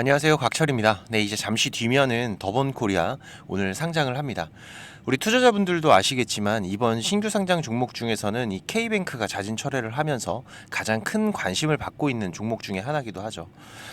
안녕하세요, 곽철입니다. 네, 이제 잠시 뒤면은 더본코리아 오늘 상장을 합니다. 우리 투자자분들도 아시겠지만 이번 신규 상장 종목 중에서는 이 K뱅크가 자진 철회를 하면서 가장 큰 관심을 받고 있는 종목 중에 하나이기도 하죠.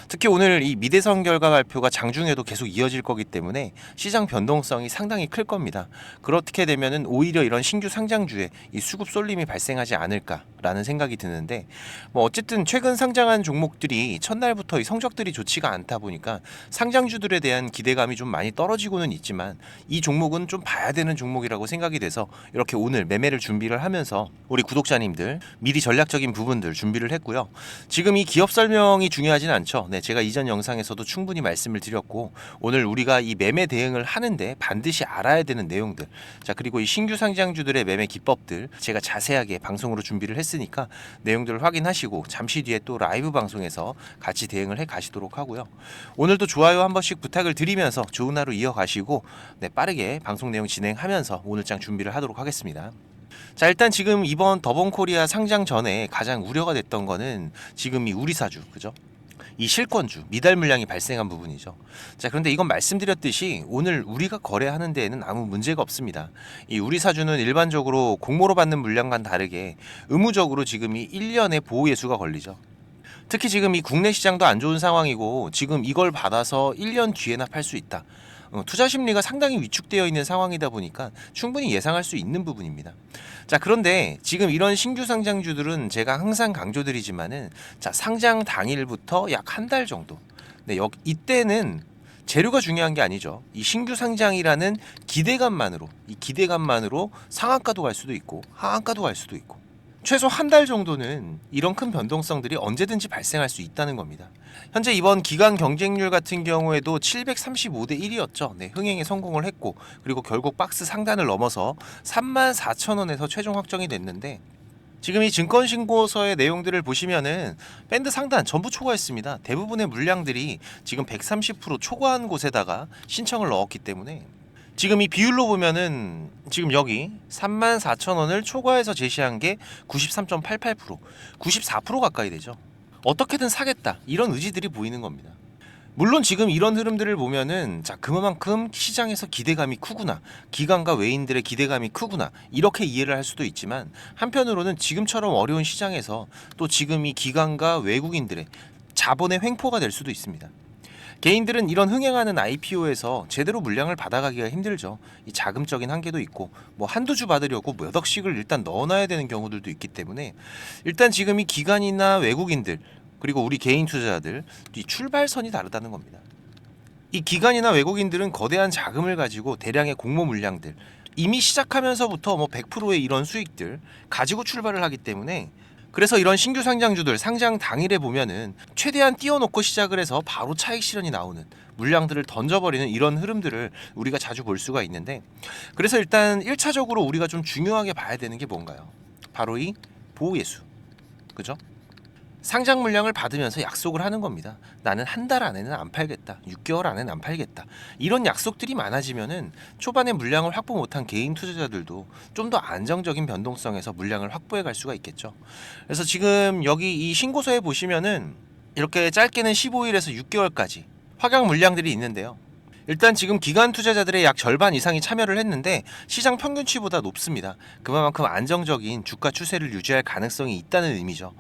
특히 오늘 이 미대선 결과 발표가 장중에도 계속 이어질 거기 때문에 시장 변동성이 상당히 클 겁니다. 그렇게 되면은 오히려 이런 신규 상장주에 이 수급 쏠림이 발생하지 않을까라는 생각이 드는데, 뭐 어쨌든 최근 상장한 종목들이 첫날부터 이 성적들이 좋지가 않다 보니까 상장주들에 대한 기대감이 좀 많이 떨어지고는 있지만, 이 종목은 좀 봐야 되는 종목이라고 생각이 돼서 이렇게 오늘 매매를 준비를 하면서 우리 구독자님들 미리 전략적인 부분들 준비를 했고요. 지금 이 기업 설명이 중요하진 않죠. 네, 제가 이전 영상에서도 충분히 말씀을 드렸고, 오늘 우리가 이 매매 대응을 하는데 반드시 알아야 되는 내용들, 자, 그리고 이 신규 상장주들의 매매 기법들 제가 자세하게 방송으로 준비를 했으니까 내용들을 확인하시고 잠시 뒤에 또 라이브 방송에서 같이 대응을 해 가시도록 하고요. 오늘도 좋아요 한 번씩 부탁을 드리면서 좋은 하루 이어가시고, 네, 빠르게 방송 내용 진행하면서 오늘장 준비를 하도록 하겠습니다. 자, 일단 지금 이번 더본코리아 상장 전에 가장 우려가 됐던 거는 지금 이 우리사주, 그죠? 이 실권주 미달 물량이 발생한 부분이죠. 자, 그런데 이건 말씀드렸듯이 오늘 우리가 거래하는 데에는 아무 문제가 없습니다. 이 우리사주는 일반적으로 공모로 받는 물량과는 다르게 의무적으로 지금 이 1년의 보호 예수가 걸리죠. 특히 지금 이 국내 시장도 안 좋은 상황이고 지금 이걸 받아서 1년 뒤에나 팔 수 있다. 투자 심리가 상당히 위축되어 있는 상황이다 보니까 충분히 예상할 수 있는 부분입니다. 자, 그런데 지금 이런 신규 상장주들은 제가 항상 강조드리지만은, 자, 상장 당일부터 약 한 달 정도. 네, 이때는 재료가 중요한 게 아니죠. 이 신규 상장이라는 이 기대감만으로 상한가도 갈 수도 있고 하한가도 갈 수도 있고, 최소 한 달 정도는 이런 큰 변동성들이 언제든지 발생할 수 있다는 겁니다. 현재 이번 기간 경쟁률 같은 경우에도 735대 1이었죠. 네, 흥행에 성공을 했고, 그리고 결국 박스 상단을 넘어서 34,000원에서 최종 확정이 됐는데, 지금 이 증권신고서의 내용들을 보시면은 밴드 상단 전부 초과했습니다. 대부분의 물량들이 지금 130% 초과한 곳에다가 신청을 넣었기 때문에, 지금 이 비율로 보면은 지금 여기 34,000원을 초과해서 제시한 게 93.88%, 94% 가까이 되죠. 어떻게든 사겠다, 이런 의지들이 보이는 겁니다. 물론 지금 이런 흐름들을 보면은, 자, 그만큼 시장에서 기대감이 크구나, 기관과 외인들의 기대감이 크구나, 이렇게 이해를 할 수도 있지만, 한편으로는 지금처럼 어려운 시장에서 또 지금 이 기관과 외국인들의 자본의 횡포가 될 수도 있습니다. 개인들은 이런 흥행하는 IPO에서 제대로 물량을 받아가기가 힘들죠. 이 자금적인 한계도 있고, 뭐 한두 주 받으려고 몇 억씩을 일단 넣어놔야 되는 경우들도 있기 때문에, 일단 지금 이 기관이나 외국인들, 그리고 우리 개인 투자자들, 이 출발선이 다르다는 겁니다. 이 기관이나 외국인들은 거대한 자금을 가지고 대량의 공모 물량들, 이미 시작하면서부터 뭐 100%의 이런 수익들 가지고 출발을 하기 때문에, 그래서 이런 신규 상장주들 상장 당일에 보면은 최대한 띄워놓고 시작을 해서 바로 차익 실현이 나오는, 물량들을 던져버리는 이런 흐름들을 우리가 자주 볼 수가 있는데, 그래서 일단 1차적으로 우리가 좀 중요하게 봐야 되는 게 뭔가요? 바로 이 보호예수, 그죠? 상장 물량을 받으면서 약속을 하는 겁니다. 나는 한 달 안에는 안 팔겠다, 6개월 안에는 안 팔겠다, 이런 약속들이 많아지면은 초반에 물량을 확보 못한 개인 투자자들도 좀 더 안정적인 변동성에서 물량을 확보해 갈 수가 있겠죠. 그래서 지금 여기 이 신고서에 보시면은 이렇게 짧게는 15일에서 6개월까지 확약 물량들이 있는데요. 일단 지금 기관 투자자들의 약 절반 이상이 참여를 했는데 시장 평균치보다 높습니다. 그만큼 안정적인 주가 추세를 유지할 가능성이 있다는 의미죠.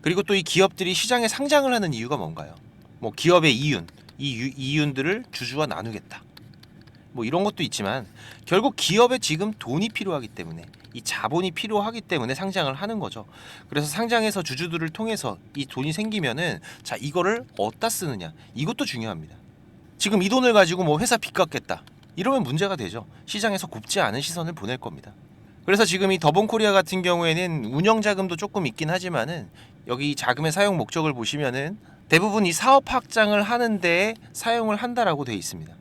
그리고 또 이 기업들이 시장에 상장을 하는 이유가 뭔가요? 뭐 기업의 이윤, 이윤들을 주주와 나누겠다, 뭐 이런 것도 있지만, 결국 기업에 지금 돈이 필요하기 때문에, 이 자본이 필요하기 때문에 상장을 하는 거죠. 그래서 상장해서 주주들을 통해서 이 돈이 생기면은, 자, 이거를 어디다 쓰느냐, 이것도 중요합니다. 지금 이 돈을 가지고 뭐 회사 빚 갚겠다, 이러면 문제가 되죠. 시장에서 곱지 않은 시선을 보낼 겁니다. 그래서 지금 이 더본코리아 같은 경우에는 운영 자금도 조금 있긴 하지만은, 여기 자금의 사용 목적을 보시면은 대부분 이 사업 확장을 하는 데에 사용을 한다라고 되어 있습니다.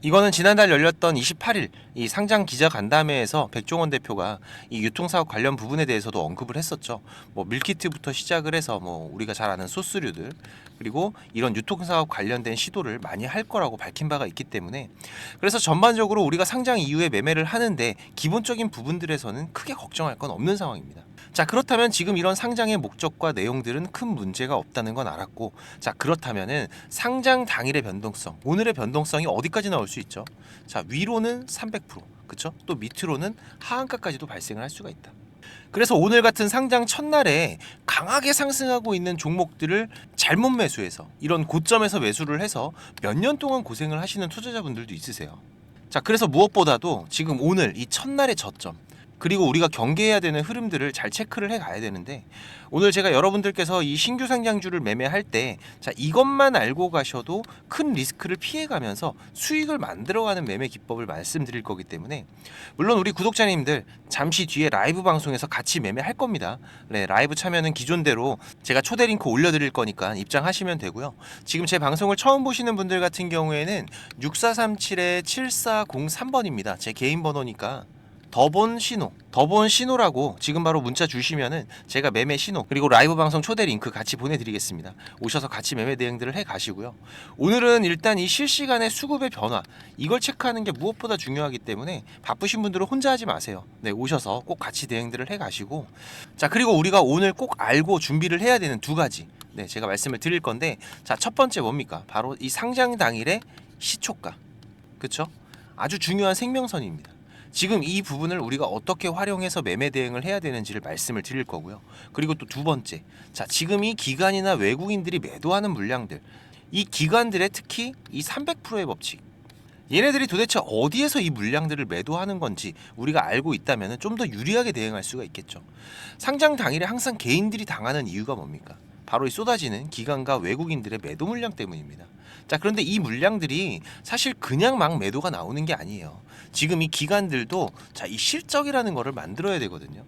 이거는 지난달 열렸던 28일 이 상장 기자 간담회에서 백종원 대표가 이 유통사업 관련 부분에 대해서도 언급을 했었죠. 뭐 밀키트부터 시작을 해서 뭐 우리가 잘 아는 소스류들, 그리고 이런 유통사업 관련된 시도를 많이 할 거라고 밝힌 바가 있기 때문에, 그래서 전반적으로 우리가 상장 이후에 매매를 하는데 기본적인 부분들에서는 크게 걱정할 건 없는 상황입니다. 자, 그렇다면 지금 이런 상장의 목적과 내용들은 큰 문제가 없다는 건 알았고, 자, 그렇다면은 상장 당일의 변동성, 오늘의 변동성이 어디까지 나올 수 있죠? 자, 위로는 300%, 그쵸? 또 밑으로는 하한가까지도 발생을 할 수가 있다. 그래서 오늘 같은 상장 첫날에 강하게 상승하고 있는 종목들을 잘못 매수해서 이런 고점에서 매수를 해서 몇 년 동안 고생을 하시는 투자자분들도 있으세요. 자, 그래서 무엇보다도 지금 오늘 이 첫날의 저점, 그리고 우리가 경계해야 되는 흐름들을 잘 체크를 해 가야 되는데, 오늘 제가 여러분들께서 이 신규 상장주를 매매할 때 자, 이것만 알고 가셔도 큰 리스크를 피해 가면서 수익을 만들어가는 매매 기법을 말씀드릴 거기 때문에, 물론 우리 구독자님들 잠시 뒤에 라이브 방송에서 같이 매매할 겁니다. 네, 라이브 참여는 기존대로 제가 초대 링크 올려드릴 거니까 입장하시면 되고요. 지금 제 방송을 처음 보시는 분들 같은 경우에는 6437-7403번입니다. 제 개인 번호니까 더본 신호라고 지금 바로 문자 주시면은 제가 매매 신호 그리고 라이브 방송 초대 링크 같이 보내드리겠습니다. 오셔서 같이 매매 대응들을 해 가시고요. 오늘은 일단 이 실시간의 수급의 변화, 이걸 체크하는 게 무엇보다 중요하기 때문에 바쁘신 분들은 혼자 하지 마세요. 네, 오셔서 꼭 같이 대응들을 해 가시고, 자, 그리고 우리가 오늘 꼭 알고 준비를 해야 되는 두 가지, 네, 제가 말씀을 드릴 건데, 자, 첫 번째 뭡니까? 바로 이 상장 당일의 시초가, 그쵸? 아주 중요한 생명선입니다. 지금 이 부분을 우리가 어떻게 활용해서 매매 대응을 해야 되는지를 말씀을 드릴 거고요. 그리고 또 두 번째, 자, 지금 이 기관이나 외국인들이 매도하는 물량들, 이 기관들의 특히 이 300%의 법칙, 얘네들이 도대체 어디에서 이 물량들을 매도하는 건지 우리가 알고 있다면 좀 더 유리하게 대응할 수가 있겠죠. 상장 당일에 항상 개인들이 당하는 이유가 뭡니까? 바로 이 쏟아지는 기관과 외국인들의 매도 물량 때문입니다. 자, 그런데 이 물량들이 사실 그냥 막 매도가 나오는 게 아니에요. 지금 이 기관들도 자, 이 실적이라는 거를 만들어야 되거든요.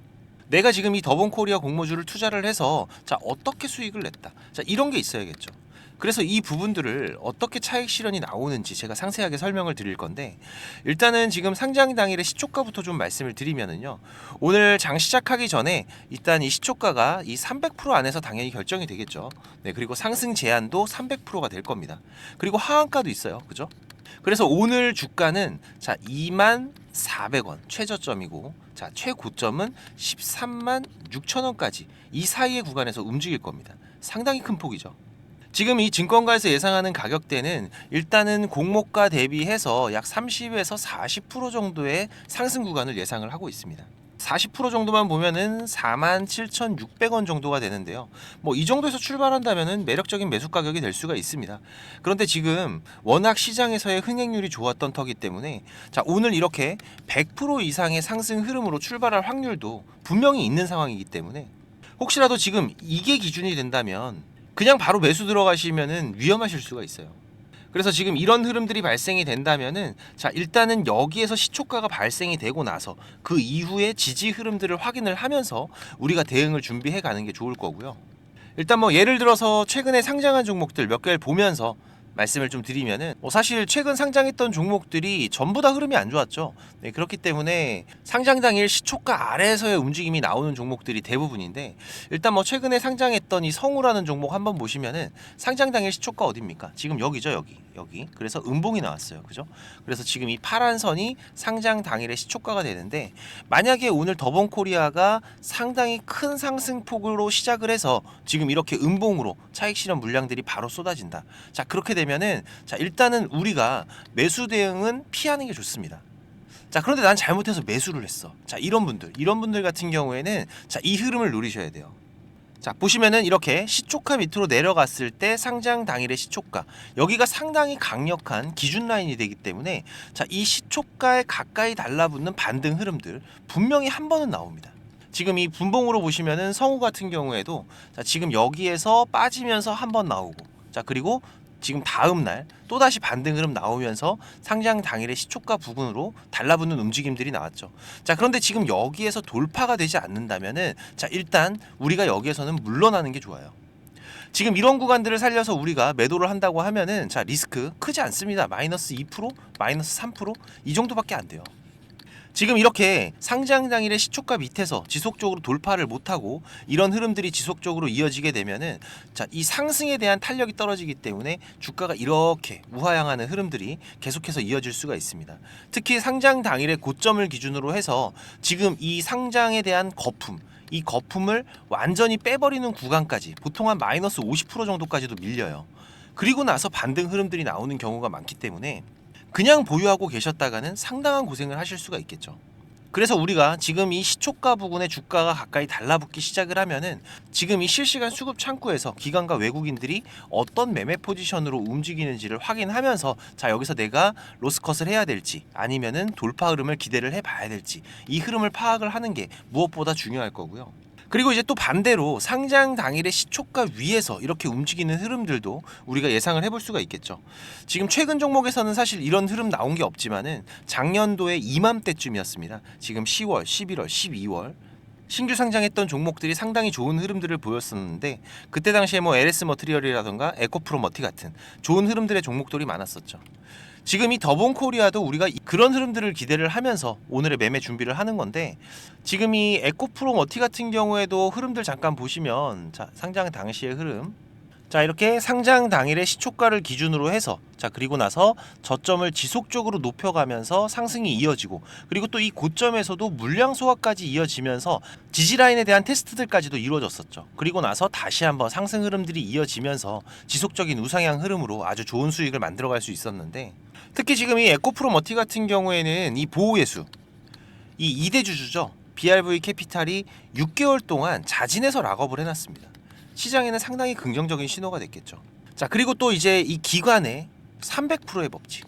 내가 지금 이 더본코리아 공모주를 투자를 해서 자, 어떻게 수익을 냈다. 자, 이런 게 있어야겠죠. 그래서 이 부분들을 어떻게 차익 실현이 나오는지 제가 상세하게 설명을 드릴 건데, 일단은 지금 상장 당일의 시초가부터 좀 말씀을 드리면은요. 오늘 장 시작하기 전에 일단 이 시초가가 이 300% 안에서 당연히 결정이 되겠죠. 네, 그리고 상승 제한도 300%가 될 겁니다. 그리고 하한가도 있어요. 그죠? 그래서 오늘 주가는 자, 24,400원 최저점이고, 자, 최고점은 136,000원까지 이 사이의 구간에서 움직일 겁니다. 상당히 큰 폭이죠. 지금 이 증권가에서 예상하는 가격대는 일단은 공모가 대비해서 약 30에서 40% 정도의 상승 구간을 예상을 하고 있습니다. 40% 정도만 보면은 47,600원 정도가 되는데요. 뭐 이 정도에서 출발한다면은 매력적인 매수 가격이 될 수가 있습니다. 그런데 지금 워낙 시장에서의 흥행률이 좋았던 터기 때문에 자, 오늘 이렇게 100% 이상의 상승 흐름으로 출발할 확률도 분명히 있는 상황이기 때문에, 혹시라도 지금 이게 기준이 된다면 그냥 바로 매수 들어가시면은 위험하실 수가 있어요. 그래서 지금 이런 흐름들이 발생이 된다면은 자, 일단은 여기에서 시초가가 발생이 되고 나서 그 이후에 지지 흐름들을 확인을 하면서 우리가 대응을 준비해 가는 게 좋을 거고요. 일단 뭐 예를 들어서 최근에 상장한 종목들 몇 개를 보면서 말씀을 좀 드리면은, 사실 최근 상장했던 종목들이 전부 다 흐름이 안 좋았죠. 네, 그렇기 때문에 상장 당일 시초가 아래에서의 움직임이 나오는 종목들이 대부분인데, 일단 뭐 최근에 상장했던 이 성우라는 종목 한번 보시면은 상장 당일 시초가 어디입니까? 지금 여기죠, 여기. 그래서 음봉이 나왔어요, 그죠? 그래서 지금 이 파란 선이 상장 당일의 시초가가 되는데, 만약에 오늘 더본코리아가 상당히 큰 상승폭으로 시작을 해서 지금 이렇게 음봉으로 차익 실현 물량들이 바로 쏟아진다. 자, 그렇게 되면은 자, 일단은 우리가 매수 대응은 피하는 게 좋습니다. 자, 그런데 난 잘못해서 매수를 했어. 자, 이런 분들 같은 경우에는 자, 이 흐름을 노리셔야 돼요. 자, 보시면은 이렇게 시초가 밑으로 내려갔을 때 상장 당일의 시초가, 여기가 상당히 강력한 기준 라인이 되기 때문에 자, 이 시초가에 가까이 달라붙는 반등 흐름들 분명히 한 번은 나옵니다. 지금 이 분봉으로 보시면은 성우 같은 경우에도 자, 지금 여기에서 빠지면서 한 번 나오고, 자, 그리고 지금 다음 날 또다시 반등 흐름 나오면서 상장 당일의 시초가 부근으로 달라붙는 움직임들이 나왔죠. 자, 그런데 지금 여기에서 돌파가 되지 않는다면은 자, 일단 우리가 여기에서는 물러나는 게 좋아요. 지금 이런 구간들을 살려서 우리가 매도를 한다고 하면은 자, 리스크 크지 않습니다. 마이너스 2%, 마이너스 3%이 정도밖에 안 돼요. 지금 이렇게 상장 당일의 시초가 밑에서 지속적으로 돌파를 못하고 이런 흐름들이 지속적으로 이어지게 되면은 자, 이 상승에 대한 탄력이 떨어지기 때문에 주가가 이렇게 우하향하는 흐름들이 계속해서 이어질 수가 있습니다. 특히 상장 당일의 고점을 기준으로 해서 지금 이 상장에 대한 거품, 이 거품을 완전히 빼버리는 구간까지 보통 한 마이너스 50% 정도까지도 밀려요. 그리고 나서 반등 흐름들이 나오는 경우가 많기 때문에 그냥 보유하고 계셨다가는 상당한 고생을 하실 수가 있겠죠. 그래서 우리가 지금 이 시초가 부근에 주가가 가까이 달라붙기 시작을 하면은 지금 이 실시간 수급 창구에서 기관과 외국인들이 어떤 매매 포지션으로 움직이는지를 확인하면서 자, 여기서 내가 로스컷을 해야 될지 아니면은 돌파 흐름을 기대를 해봐야 될지 이 흐름을 파악을 하는 게 무엇보다 중요할 거고요. 그리고 이제 또 반대로 상장 당일의 시초가 위에서 이렇게 움직이는 흐름들도 우리가 예상을 해볼 수가 있겠죠. 지금 최근 종목에서는 사실 이런 흐름 나온 게 없지만은 작년도에 이맘때쯤이었습니다. 지금 10월, 11월, 12월 신규 상장했던 종목들이 상당히 좋은 흐름들을 보였었는데 그때 당시에 뭐 LS 머티리얼이라던가 에코프로 머티 같은 좋은 흐름들의 종목들이 많았었죠. 지금 이 더본코리아도 우리가 그런 흐름들을 기대를 하면서 오늘의 매매 준비를 하는 건데 지금 이 에코프로 머티 같은 경우에도 흐름들 잠깐 보시면 자, 상장 당시의 흐름 자, 이렇게 상장 당일의 시초가를 기준으로 해서 자, 그리고 나서 저점을 지속적으로 높여가면서 상승이 이어지고 그리고 또 이 고점에서도 물량 소화까지 이어지면서 지지라인에 대한 테스트들까지도 이루어졌었죠. 그리고 나서 다시 한번 상승 흐름들이 이어지면서 지속적인 우상향 흐름으로 아주 좋은 수익을 만들어갈 수 있었는데 특히 지금 이 에코프로 머티 같은 경우에는 이 보호예수 이 2대 주주죠. BRV 캐피탈이 6개월 동안 자진해서 락업을 해놨습니다. 시장에는 상당히 긍정적인 신호가 됐겠죠. 자, 그리고 또 이제 이 기관의 300%의 법칙.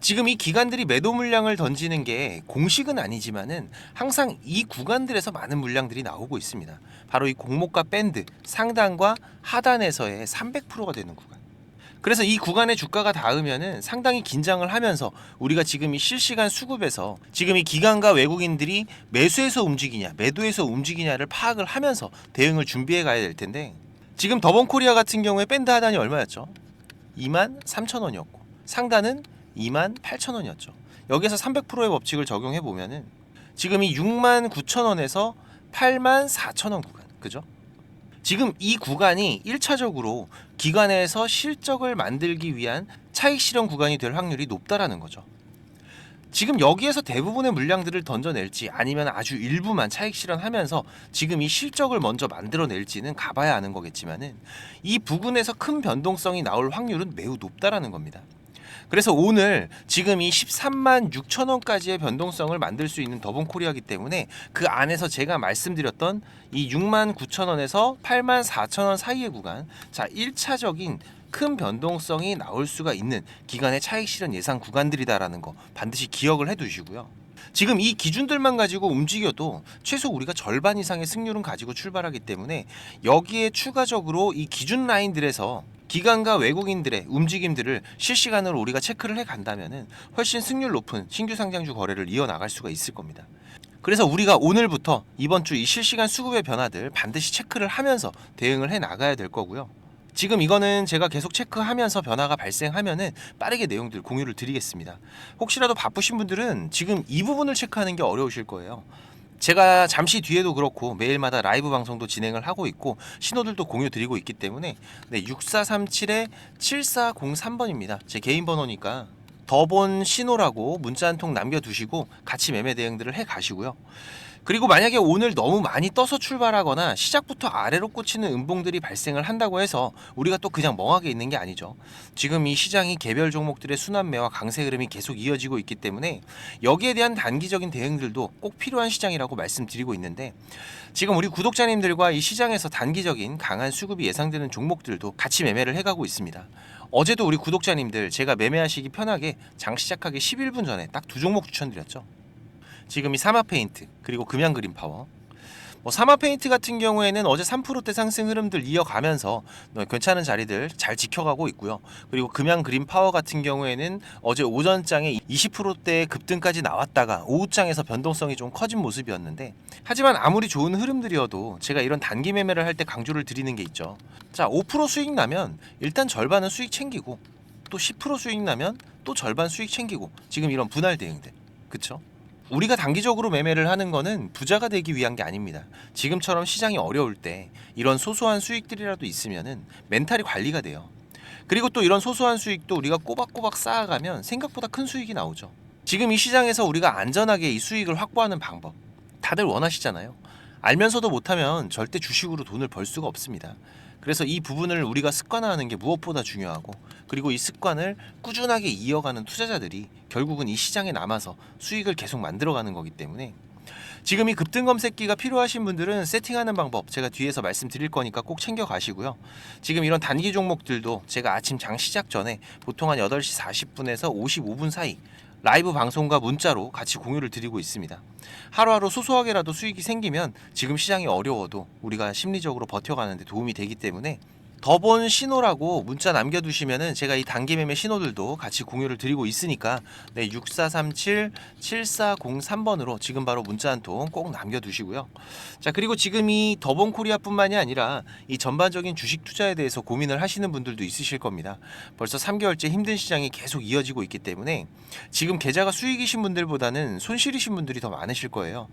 지금 이 기관들이 매도 물량을 던지는 게 공식은 아니지만은 항상 이 구간들에서 많은 물량들이 나오고 있습니다. 바로 이 공모가 밴드 상단과 하단에서의 300%가 되는 구간. 그래서 이 구간의 주가가 닿으면은 상당히 긴장을 하면서 우리가 지금 이 실시간 수급에서 지금 이 기관과 외국인들이 매수해서 움직이냐 매도해서 움직이냐를 파악을 하면서 대응을 준비해 가야 될 텐데 지금 더본코리아 같은 경우에 밴드 하단이 얼마였죠? 23,000원이었고 상단은 28,000원이었죠. 여기서 300%의 법칙을 적용해 보면은 지금 이 69,000원에서 84,000원 구간 그죠? 지금 이 구간이 1차적으로 기관에서 실적을 만들기 위한 차익 실현 구간이 될 확률이 높다라는 거죠. 지금 여기에서 대부분의 물량들을 던져낼지 아니면 아주 일부만 차익 실현하면서 지금 이 실적을 먼저 만들어낼지는 가봐야 아는 거겠지만은 이 부근에서 큰 변동성이 나올 확률은 매우 높다라는 겁니다. 그래서 오늘 지금 이 13만 6천 원까지의 변동성을 만들 수 있는 더본코리아이기 때문에 그 안에서 제가 말씀드렸던 이 6만 9천 원에서 8만 4천 원 사이의 구간 자 1차적인 큰 변동성이 나올 수가 있는 기간의 차익 실현 예상 구간들이다라는 거 반드시 기억을 해두시고요. 지금 이 기준들만 가지고 움직여도 최소 우리가 절반 이상의 승률은 가지고 출발하기 때문에 여기에 추가적으로 이 기준 라인들에서 기관과 외국인들의 움직임들을 실시간으로 우리가 체크를 해 간다면은 훨씬 승률 높은 신규 상장주 거래를 이어나갈 수가 있을 겁니다. 그래서 우리가 오늘부터 이번 주 이 실시간 수급의 변화들 반드시 체크를 하면서 대응을 해 나가야 될 거고요. 지금 이거는 제가 계속 체크하면서 변화가 발생하면은 빠르게 내용들 공유를 드리겠습니다. 혹시라도 바쁘신 분들은 지금 이 부분을 체크하는 게 어려우실 거예요. 제가 잠시 뒤에도 그렇고 매일마다 라이브 방송도 진행을 하고 있고 신호들도 공유 드리고 있기 때문에 네, 6437-7403번입니다. 제 개인 번호니까 더본 신호라고 문자 한 통 남겨두시고 같이 매매 대응들을 해 가시고요. 그리고 만약에 오늘 너무 많이 떠서 출발하거나 시작부터 아래로 꽂히는 음봉들이 발생을 한다고 해서 우리가 또 그냥 멍하게 있는 게 아니죠. 지금 이 시장이 개별 종목들의 순환매와 강세 흐름이 계속 이어지고 있기 때문에 여기에 대한 단기적인 대응들도 꼭 필요한 시장이라고 말씀드리고 있는데 지금 우리 구독자님들과 이 시장에서 단기적인 강한 수급이 예상되는 종목들도 같이 매매를 해가고 있습니다. 어제도 우리 구독자님들 제가 매매하시기 편하게 장 시작하기 11분 전에 딱 두 종목 추천드렸죠. 지금 이 사마페인트 그리고 금양그린파워 사마페인트 같은 경우에는 어제 3%대 상승 흐름들 이어가면서 괜찮은 자리들 잘 지켜가고 있고요. 그리고 금양그린파워 같은 경우에는 어제 오전장에 20%대 급등까지 나왔다가 오후장에서 변동성이 좀 커진 모습이었는데 하지만 아무리 좋은 흐름들이어도 제가 이런 단기 매매를 할 때 강조를 드리는 게 있죠. 자, 5% 수익 나면 일단 절반은 수익 챙기고 또 10% 수익 나면 또 절반 수익 챙기고 지금 이런 분할 대응들 그쵸? 우리가 단기적으로 매매를 하는 거는 부자가 되기 위한 게 아닙니다. 지금처럼 시장이 어려울 때 이런 소소한 수익들이라도 있으면은 멘탈이 관리가 돼요. 그리고 또 이런 소소한 수익도 우리가 꼬박꼬박 쌓아가면 생각보다 큰 수익이 나오죠. 지금 이 시장에서 우리가 안전하게 이 수익을 확보하는 방법 다들 원하시잖아요. 알면서도 못하면 절대 주식으로 돈을 벌 수가 없습니다. 그래서 이 부분을 우리가 습관화하는 게 무엇보다 중요하고, 그리고 이 습관을 꾸준하게 이어가는 투자자들이 결국은 이 시장에 남아서 수익을 계속 만들어가는 거기 때문에, 지금 이 급등 검색기가 필요하신 분들은 세팅하는 방법 제가 뒤에서 말씀드릴 거니까 꼭 챙겨 가시고요. 지금 이런 단기 종목들도 제가 아침 장 시작 전에 보통 한 8시 40분에서 55분 사이 라이브 방송과 문자로 같이 공유를 드리고 있습니다. 하루하루 소소하게라도 수익이 생기면 지금 시장이 어려워도 우리가 심리적으로 버텨가는 데 도움이 되기 때문에, 더 본 신호라고 문자 남겨두시면은 제가 이 단기 매매 신호들도 같이 공유를 드리고 있으니까, 네, 6437-7403번으로 지금 바로 문자 한 통 꼭 남겨두시고요. 자, 그리고 지금 이 더본 코리아뿐만이 아니라 이 전반적인 주식 투자에 대해서 고민을 하시는 분들도 있으실 겁니다. 벌써 3개월째 힘든 시장이 계속 이어지고 있기 때문에 지금 계좌가 수익이신 분들보다는 손실이신 분들이 더 많으실 거예요.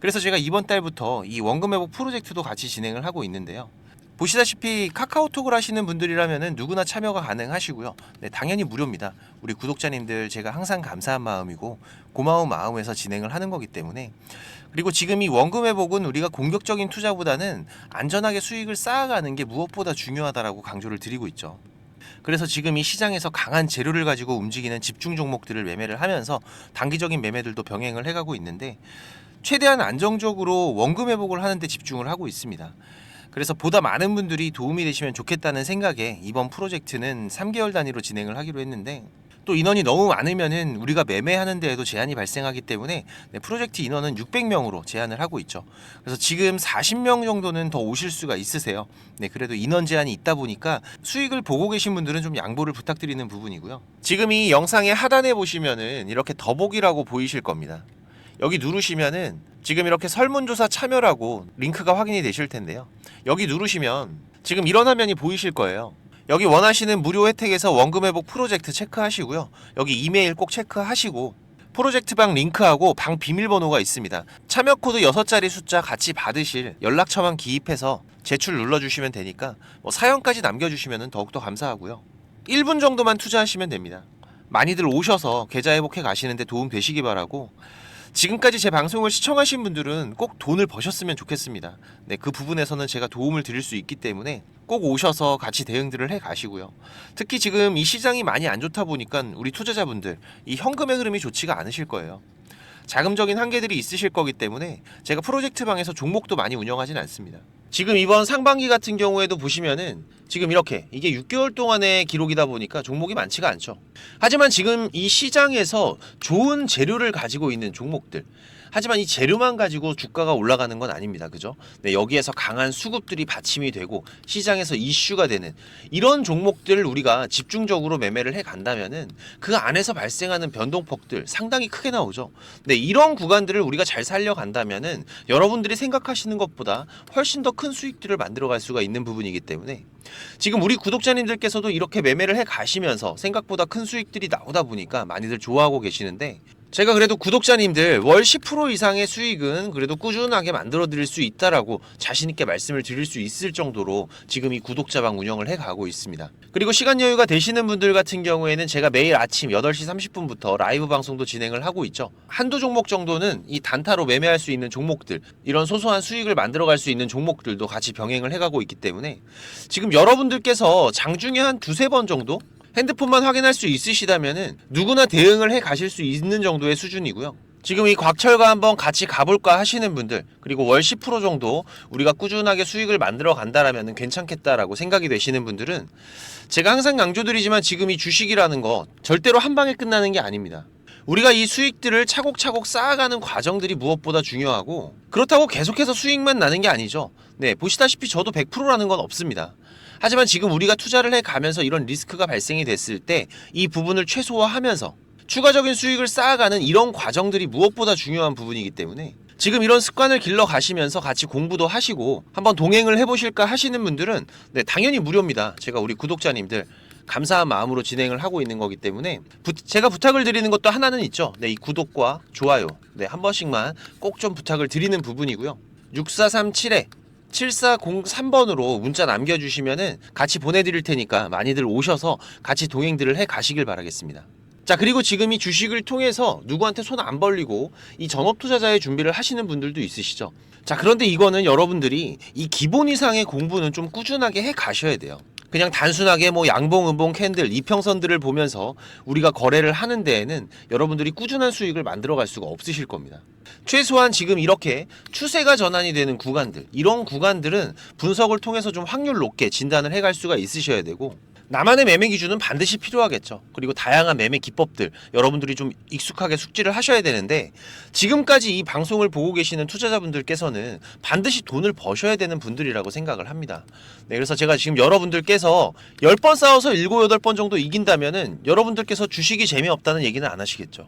그래서 제가 이번 달부터 이 원금 회복 프로젝트도 같이 진행을 하고 있는데요. 보시다시피 카카오톡을 하시는 분들이라면 누구나 참여가 가능하시고요. 네, 당연히 무료입니다. 우리 구독자님들 제가 항상 감사한 마음이고 고마운 마음에서 진행을 하는 거기 때문에, 그리고 지금 이 원금 회복은 우리가 공격적인 투자보다는 안전하게 수익을 쌓아가는 게 무엇보다 중요하다라고 강조를 드리고 있죠. 그래서 지금 이 시장에서 강한 재료를 가지고 움직이는 집중 종목들을 매매를 하면서 단기적인 매매들도 병행을 해가고 있는데, 최대한 안정적으로 원금 회복을 하는 데 집중을 하고 있습니다. 그래서 보다 많은 분들이 도움이 되시면 좋겠다는 생각에 이번 프로젝트는 3개월 단위로 진행을 하기로 했는데, 또 인원이 너무 많으면은 우리가 매매하는 데에도 제한이 발생하기 때문에 프로젝트 인원은 600명으로 제한을 하고 있죠. 그래서 지금 40명 정도는 더 오실 수가 있으세요. 네, 그래도 인원 제한이 있다 보니까 수익을 보고 계신 분들은 좀 양보를 부탁드리는 부분이고요. 지금 이 영상의 하단에 보시면은 이렇게 더보기라고 보이실 겁니다. 여기 누르시면은 지금 이렇게 설문조사 참여라고 링크가 확인이 되실 텐데요. 여기 누르시면 지금 이런 화면이 보이실 거예요. 여기 원하시는 무료 혜택에서 원금 회복 프로젝트 체크하시고요. 여기 이메일 꼭 체크하시고 프로젝트 방 링크하고 방 비밀번호가 있습니다. 참여 코드 6자리 숫자 같이 받으실 연락처만 기입해서 제출 눌러주시면 되니까 사연까지 남겨주시면 더욱더 감사하고요. 1분 정도만 투자하시면 됩니다. 많이들 오셔서 계좌 회복해 가시는데 도움 되시기 바라고, 지금까지 제 방송을 시청하신 분들은 꼭 돈을 버셨으면 좋겠습니다. 네, 그 부분에서는 제가 도움을 드릴 수 있기 때문에 꼭 오셔서 같이 대응들을 해 가시고요. 특히 지금 이 시장이 많이 안 좋다 보니까 우리 투자자분들 이 현금의 흐름이 좋지가 않으실 거예요. 자금적인 한계들이 있으실 거기 때문에 제가 프로젝트 방에서 종목도 많이 운영하진 않습니다. 지금 이번 상반기 같은 경우에도 보시면은 지금 이렇게 이게 6개월 동안의 기록이다 보니까 종목이 많지가 않죠. 하지만 지금 이 시장에서 좋은 재료를 가지고 있는 종목들, 하지만 이 재료만 가지고 주가가 올라가는 건 아닙니다. 그죠? 네, 여기에서 강한 수급들이 받침이 되고 시장에서 이슈가 되는 이런 종목들을 우리가 집중적으로 매매를 해 간다면은 그 안에서 발생하는 변동폭들 상당히 크게 나오죠. 네, 이런 구간들을 우리가 잘 살려간다면은 여러분들이 생각하시는 것보다 훨씬 더 큰 수익들을 만들어갈 수가 있는 부분이기 때문에, 지금 우리 구독자님들께서도 이렇게 매매를 해 가시면서 생각보다 큰 수익들이 나오다 보니까 많이들 좋아하고 계시는데, 제가 그래도 구독자님들 월 10% 이상의 수익은 그래도 꾸준하게 만들어 드릴 수 있다라고 자신있게 말씀을 드릴 수 있을 정도로 지금 이 구독자방 운영을 해 가고 있습니다. 그리고 시간 여유가 되시는 분들 같은 경우에는 제가 매일 아침 8시 30분부터 라이브 방송도 진행을 하고 있죠. 한두 종목 정도는 이 단타로 매매할 수 있는 종목들, 이런 소소한 수익을 만들어 갈 수 있는 종목들도 같이 병행을 해 가고 있기 때문에, 지금 여러분들께서 장중에 한 두세 번 정도 핸드폰만 확인할 수 있으시다면은 누구나 대응을 해 가실 수 있는 정도의 수준이고요. 지금 이 곽철과 한번 같이 가볼까 하시는 분들, 그리고 월 10% 정도 우리가 꾸준하게 수익을 만들어 간다라면 괜찮겠다라고 생각이 되시는 분들은, 제가 항상 강조드리지만 지금 이 주식이라는 거 절대로 한 방에 끝나는 게 아닙니다. 우리가 이 수익들을 차곡차곡 쌓아가는 과정들이 무엇보다 중요하고, 그렇다고 계속해서 수익만 나는 게 아니죠. 네, 보시다시피 저도 100%라는 건 없습니다. 하지만 지금 우리가 투자를 해가면서 이런 리스크가 발생이 됐을 때 이 부분을 최소화하면서 추가적인 수익을 쌓아가는 이런 과정들이 무엇보다 중요한 부분이기 때문에, 지금 이런 습관을 길러 가시면서 같이 공부도 하시고 한번 동행을 해보실까 하시는 분들은 네, 당연히 무료입니다. 제가 우리 구독자님들 감사한 마음으로 진행을 하고 있는 거기 때문에 제가 부탁을 드리는 것도 하나는 있죠. 네, 이 구독과 좋아요 한 번씩만 꼭 좀 부탁을 드리는 부분이고요. 6437-7403번으로 문자 남겨주시면은 같이 보내드릴 테니까 많이들 오셔서 같이 동행들을 해 가시길 바라겠습니다. 자, 그리고 지금 이 주식을 통해서 누구한테 손 안 벌리고 이 전업 투자자의 준비를 하시는 분들도 있으시죠. 자, 그런데 이거는 여러분들이 이 기본 이상의 공부는 좀 꾸준하게 해 가셔야 돼요. 그냥 단순하게 뭐 양봉, 음봉, 캔들, 이평선들을 보면서 우리가 거래를 하는 데에는 여러분들이 꾸준한 수익을 만들어 갈 수가 없으실 겁니다. 최소한 지금 이렇게 추세가 전환이 되는 구간들, 이런 구간들은 분석을 통해서 좀 확률 높게 진단을 해갈 수가 있으셔야 되고, 나만의 매매 기준은 반드시 필요하겠죠. 그리고 다양한 매매 기법들 여러분들이 좀 익숙하게 숙지를 하셔야 되는데, 지금까지 이 방송을 보고 계시는 투자자분들께서는 반드시 돈을 버셔야 되는 분들이라고 생각을 합니다. 네, 그래서 제가 지금 여러분들께서 10번 싸워서 7, 8번 정도 이긴다면은 여러분들께서 주식이 재미없다는 얘기는 안 하시겠죠.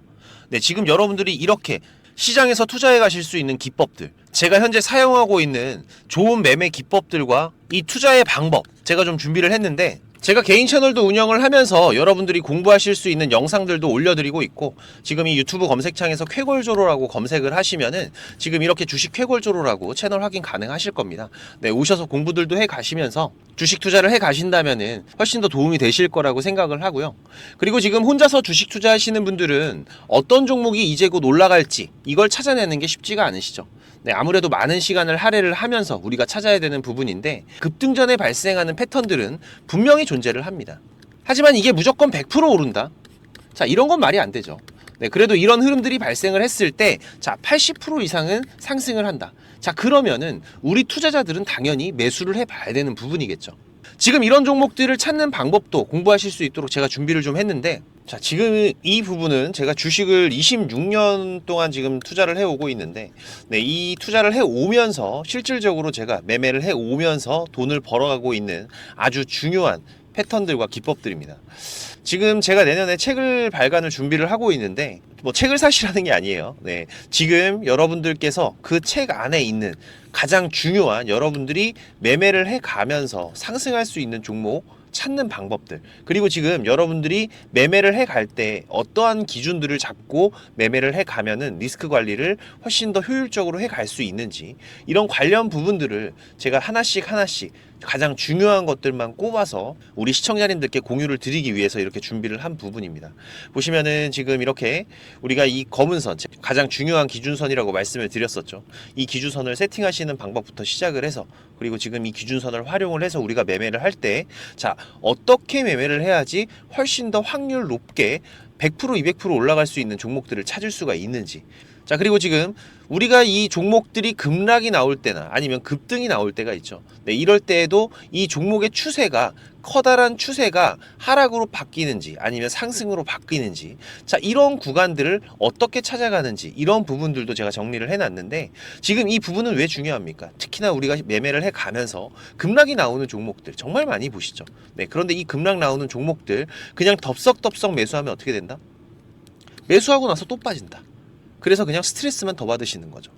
네, 지금 여러분들이 이렇게 시장에서 투자해 가실 수 있는 기법들, 제가 현재 사용하고 있는 좋은 매매 기법들과 이 투자의 방법, 제가 좀 준비를 했는데, 제가 개인 채널도 운영을 하면서 여러분들이 공부하실 수 있는 영상들도 올려드리고 있고, 지금 이 유튜브 검색창에서 쾌골조로라고 검색을 하시면은 지금 이렇게 주식 쾌골조로라고 채널 확인 가능하실 겁니다. 네, 오셔서 공부들도 해 가시면서 주식 투자를 해 가신다면은 훨씬 더 도움이 되실 거라고 생각을 하고요. 그리고 지금 혼자서 주식 투자하시는 분들은 어떤 종목이 이제 곧 올라갈지 이걸 찾아내는 게 쉽지가 않으시죠. 네, 아무래도 많은 시간을 할애를 하면서 우리가 찾아야 되는 부분인데, 급등전에 발생하는 패턴들은 분명히 존재를 합니다. 하지만 이게 무조건 100% 오른다? 자, 이런 건 말이 안 되죠. 네, 그래도 이런 흐름들이 발생을 했을 때, 자, 80% 이상은 상승을 한다. 자, 그러면은 우리 투자자들은 당연히 매수를 해봐야 되는 부분이겠죠. 지금 이런 종목들을 찾는 방법도 공부하실 수 있도록 제가 준비를 좀 했는데, 자, 지금 이 부분은 제가 주식을 26년 동안 지금 투자를 해오고 있는데, 네, 이 투자를 해오면서 실질적으로 제가 매매를 해오면서 돈을 벌어가고 있는 아주 중요한 패턴들과 기법들입니다. 지금 제가 내년에 책을 발간을 준비를 하고 있는데, 뭐 책을 사시라는 게 아니에요. 네, 지금 여러분들께서 그 책 안에 있는 가장 중요한 여러분들이 매매를 해가면서 상승할 수 있는 종목 찾는 방법들, 그리고 지금 여러분들이 매매를 해갈 때 어떠한 기준들을 잡고 매매를 해가면은 리스크 관리를 훨씬 더 효율적으로 해갈 수 있는지, 이런 관련 부분들을 제가 하나씩 가장 중요한 것들만 꼽아서 우리 시청자님들께 공유를 드리기 위해서 이렇게 준비를 한 부분입니다. 보시면은 지금 이렇게 우리가 이 검은 선, 가장 중요한 기준선이라고 말씀을 드렸었죠. 이 기준선을 세팅하시는 방법부터 시작을 해서, 그리고 지금 이 기준선을 활용을 해서 우리가 매매를 할 때, 자, 어떻게 매매를 해야지 훨씬 더 확률 높게 100%, 200% 올라갈 수 있는 종목들을 찾을 수가 있는지. 자, 그리고 지금 우리가 이 종목들이 급락이 나올 때나 아니면 급등이 나올 때가 있죠. 네, 이럴 때에도 이 종목의 추세가, 커다란 추세가 하락으로 바뀌는지 아니면 상승으로 바뀌는지, 자, 이런 구간들을 어떻게 찾아가는지, 이런 부분들도 제가 정리를 해놨는데, 지금 이 부분은 왜 중요합니까? 특히나 우리가 매매를 해가면서 급락이 나오는 종목들 정말 많이 보시죠. 네, 그런데 이 급락 나오는 종목들 그냥 덥석덥석 매수하면 어떻게 된다? 매수하고 나서 또 빠진다. 그래서 그냥 스트레스만 더 받으시는 거죠.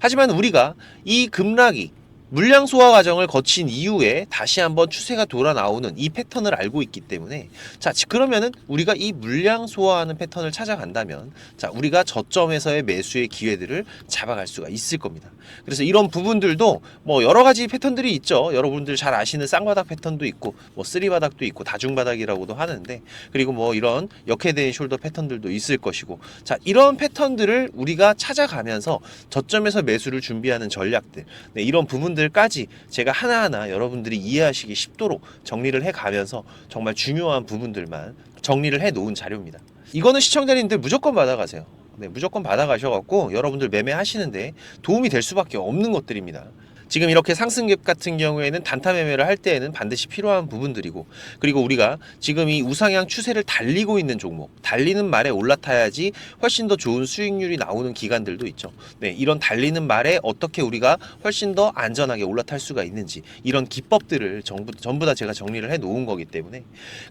하지만 우리가 이 급락이 물량 소화 과정을 거친 이후에 다시 한번 추세가 돌아 나오는 이 패턴을 알고 있기 때문에, 자, 그러면은 우리가 이 물량 소화하는 패턴을 찾아간다면, 자, 우리가 저점에서의 매수의 기회들을 잡아갈 수가 있을 겁니다. 그래서 이런 부분들도 뭐 여러 가지 패턴들이 있죠. 여러분들 잘 아시는 쌍바닥 패턴도 있고, 뭐 쓰리바닥도 있고, 다중바닥이라고도 하는데, 그리고 뭐 이런 역헤드앤 숄더 패턴들도 있을 것이고, 자, 이런 패턴들을 우리가 찾아가면서 저점에서 매수를 준비하는 전략들, 네, 이런 부분들까지 제가 하나하나 여러분들이 이해하시기 쉽도록 정리를 해가면서 정말 중요한 부분들만 정리를 해 놓은 자료입니다. 이거는 시청자님들 무조건 받아가세요. 네, 무조건 받아가셔갖고 여러분들 매매하시는데 도움이 될 수밖에 없는 것들입니다. 지금 이렇게 상승갭 같은 경우에는 단타 매매를 할 때에는 반드시 필요한 부분들이고, 그리고 우리가 지금 이 우상향 추세를 달리고 있는 종목, 달리는 말에 올라타야지 훨씬 더 좋은 수익률이 나오는 기간들도 있죠. 네, 이런 달리는 말에 어떻게 우리가 훨씬 더 안전하게 올라탈 수가 있는지, 이런 기법들을 전부 다 제가 정리를 해 놓은 거기 때문에.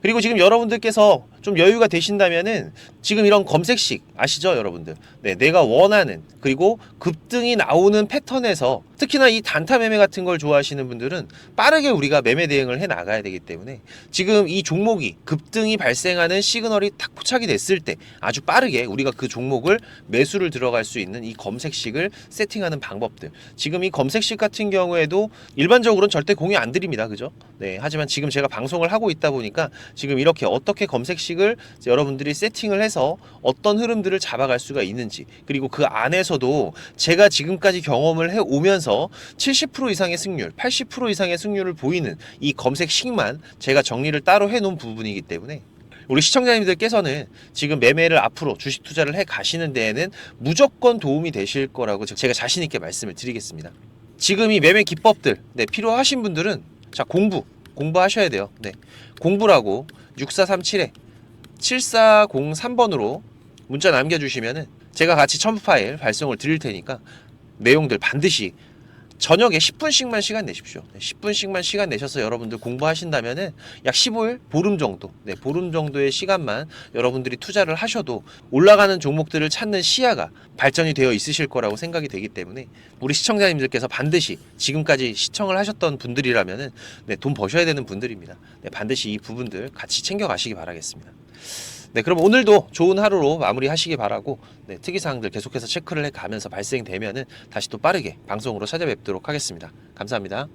그리고 지금 여러분들께서 좀 여유가 되신다면은 지금 이런 검색식 아시죠, 여러분들? 네, 내가 원하는, 그리고 급등이 나오는 패턴에서 특히나 이 단타 매매 같은 걸 좋아하시는 분들은 빠르게 우리가 매매 대응을 해 나가야 되기 때문에 지금 이 종목이 급등이 발생하는 시그널이 딱 포착이 됐을 때 아주 빠르게 우리가 그 종목을 매수를 들어갈 수 있는 이 검색식을 세팅하는 방법들. 지금 이 검색식 같은 경우에도 일반적으로는 절대 공유 안 드립니다. 그죠? 네. 하지만 지금 제가 방송을 하고 있다 보니까 지금 이렇게 어떻게 검색식을 여러분들이 세팅을 해서 어떤 흐름들을 잡아갈 수가 있는지, 그리고 그 안에서도 제가 지금까지 경험을 해 오면서 70% 이상의 승률, 80% 이상의 승률을 보이는 이 검색식만 제가 정리를 따로 해 놓은 부분이기 때문에 우리 시청자님들께서는 지금 매매를 앞으로 주식 투자를 해 가시는 데에는 무조건 도움이 되실 거라고 제가 자신 있게 말씀을 드리겠습니다. 지금 이 매매 기법들 필요하신 분들은 자 공부하셔야 돼요. 공부라고 6437에 7403번으로 문자 남겨주시면은 제가 같이 첨부 파일 발송을 드릴 테니까 내용들 반드시 저녁에 10분씩만 시간 내십시오. 10분씩만 시간 내셔서 여러분들 공부하신다면은 약 15일, 보름 정도, 보름 정도의 시간만 여러분들이 투자를 하셔도 올라가는 종목들을 찾는 시야가 발전이 되어 있으실 거라고 생각이 되기 때문에 우리 시청자님들께서 반드시 지금까지 시청을 하셨던 분들이라면은 돈 버셔야 되는 분들입니다. 반드시 이 부분들 같이 챙겨가시기 바라겠습니다. 그럼 오늘도 좋은 하루로 마무리하시기 바라고 특이사항들 계속해서 체크를 해가면서 발생되면은 다시 또 빠르게 방송으로 찾아뵙도록 하겠습니다. 감사합니다.